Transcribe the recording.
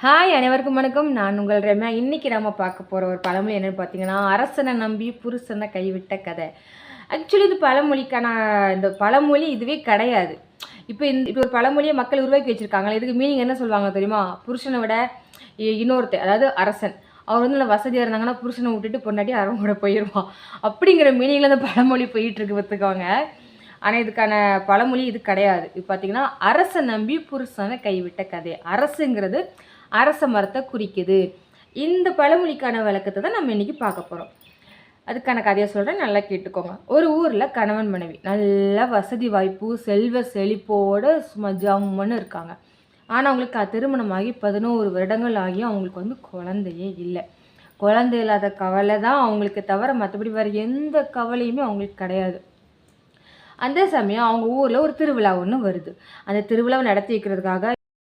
Hi அனைவருக்கும் வணக்கம். நான் உங்கள் ரம்யா. இன்றைக்கி நம்ம பார்க்க போகிற ஒரு பழமொழி என்னென்னு பார்த்தீங்கன்னா, அரசனை நம்பி புருஷனை கைவிட்ட கதை. ஆக்சுவலி இது பழமொழிக்கான இந்த பழமொழி இதுவே கிடையாது. இப்போ ஒரு பழமொழியை மக்கள் உருவாக்கி வச்சுருக்காங்களே, இதுக்கு மீனிங் என்ன சொல்லுவாங்க தெரியுமா? புருஷனை விட இன்னொருத்தர், அதாவது அரசன், அவர் வந்து நல்லா வசதியாக இருந்தாங்கன்னா புருஷனை விட்டுட்டு பொண்டாட்டி அவன் கூட போயிடுவான் அப்படிங்கிற மீனிங்கில் அந்த பழமொழி போயிட்டுருக்கு பார்த்துக்கோங்க. ஆனால் இதுக்கான பழமொழி இது கிடையாது. இது பார்த்தீங்கன்னா, அரசை நம்பி புருஷனை கைவிட்ட கதை. அரசுங்கிறது அரச மரத்தை குறிக்குது. இந்த பழமொழிக்கான விளக்கத்தை தான் நம்ம இன்றைக்கி பார்க்க போகிறோம். அதுக்கான கதையை சொல்கிறேன், நல்லா கேட்டுக்கோங்க. ஒரு ஊரில் கணவன் மனைவி நல்ல வசதி வாய்ப்பு செல்வ செழிப்போடு சும்மா ஜம்முன்னு இருக்காங்க. ஆனால் அவங்களுக்கு திருமணமாகி 11 வருடங்கள் ஆகியும் அவங்களுக்கு வந்து குழந்தையே இல்லை. குழந்தை இல்லாத கவலை தான் அவங்களுக்கு தவிர மற்றபடி வேறு எந்த கவலையுமே அவங்களுக்கு கிடையாது. அந்த சமயம் அவங்க ஊரில் ஒரு திருவிழா ஒன்று வருது. அந்த திருவிழாவை நடத்தி வைக்கிறதுக்காக